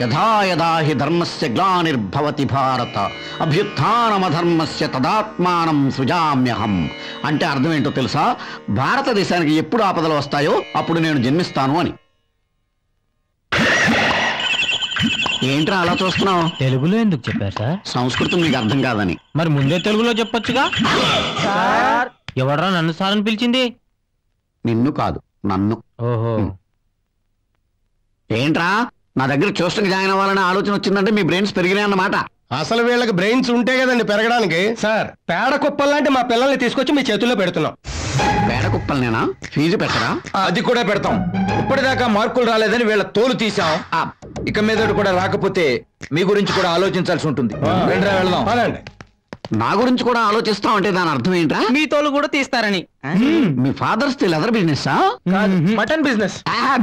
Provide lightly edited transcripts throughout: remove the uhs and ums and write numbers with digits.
యథా యథా హి ధర్మస్య గ్లానిర్భవతి భారత అభ్యుత్థానమధర్మస్య తదాత్మానం సృజామ్యహం. అంటే అర్థం ఏంటో తెలుసా? భారతదేశానికి ఎప్పుడు ఆపదలు వస్తాయో అప్పుడు నేను జన్మిస్తాను అని. ఏంట్రా అలా చూస్తున్నావు? తెలుగులో ఎందుకు చెప్పారు సార్? సంస్కృతం మీకు అర్థం కాదని. మరి ముందే తెలుగులో చెప్పొచ్చుగా. ఎవడరా నన్ను సార్ అని పిలిచింది? నిన్ను కాదు, నన్ను. ఓహో. ఏంట్రా నా దగ్గర ట్యూషన్కి జాయిన్ అవ్వాలనే ఆలోచన వచ్చిందంటే మీ బ్రెయిన్స్ పెరిగినాయి అన్నమాట. అసలు వీళ్ళకి బ్రెయిన్స్ ఉంటే కదండి పెరగడానికి. సార్ పేడ కుప్పల్లాంటి మా పిల్లల్ని తీసుకొచ్చి మీ చేతుల్లో పెడుతున్నాం. పేడ కుప్పలనేనా? ఫీజు పెట్టరా? అది కూడా పెడతాం. ఇప్పటిదాకా మార్కులు రాలేదని వీళ్ళ తోలు తీసాం. ఇక మీద కూడా రాకపోతే మీ గురించి కూడా ఆలోచించాల్సి ఉంటుంది. వెళ్దాం. నా గురించి కూడా ఆలోచిస్తాం అంటే దాని అర్థం ఏంట్రా? మీ తోలు కూడా తీస్తారని. మీ fathers leather business? Mutton business.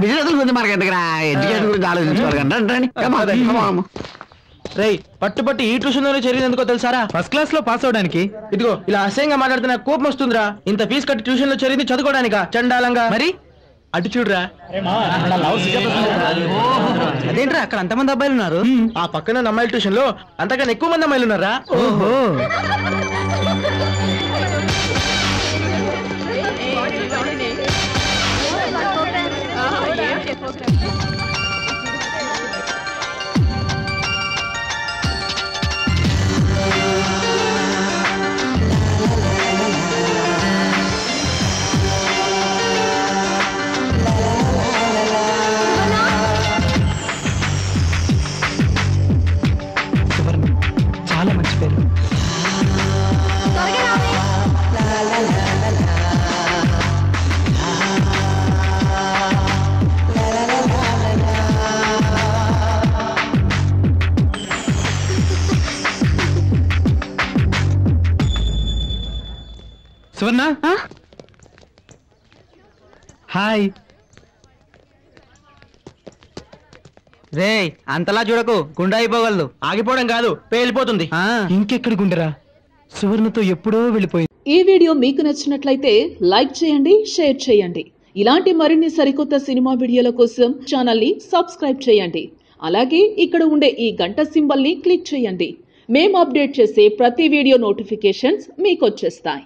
Business గురించి మనకి ఎందుకురా? ఎడ్యుకేషన్ గురించి ఆలోచించుకోవాలి. రేయ్ పట్టుబట్టి ఈ ట్యూషన్ లోనే చేరినందుకో తెలుసారా? ఫస్ట్ క్లాస్ లో పాస్ అవడానికి. ఇదిగో ఇలా అసహ్యంగా మాట్లాడితే నాకు కోపం వస్తుందిరా. ఇంత ఫీజు కట్టి ట్యూషన్ లో చేరింది చదువుకోవడానికా? చండాలంగా. మరి అటు చూడరా. అదేంట్రా అక్కడ అంతమంది అబ్బాయిలు ఉన్నారు? ఆ పక్కన అమ్మాయిల ట్యూషన్ లో అంతకన్నా ఎక్కువ మంది అమ్మాయిలు ఉన్నారా? ఓహో. చాలా మంచి పేరు. సువర్ణ హాయ్. రే అంతలా చూడకు, గుండె అయిపోగలదు. ఆగిపోవడం కాదు, పేలిపోతుంది. ఇంకెక్కడి గుండెరా? సువర్ణతో ఎప్పుడో వెళ్ళిపోయింది. ఈ వీడియో మీకు నచ్చినట్లయితే లైక్ చేయండి, షేర్ చేయండి. ఇలాంటి మరిన్ని సరికొత్త సినిమా వీడియోల కోసం ఛానల్ ని సబ్స్క్రైబ్ చేయండి. అలాగే ఇక్కడ ఉండే ఈ గంట సింబల్ ని క్లిక్ చేయండి. మేము అప్డేట్ చేసే ప్రతి వీడియో నోటిఫికేషన్స్ మీకు వచ్చేస్తాయి.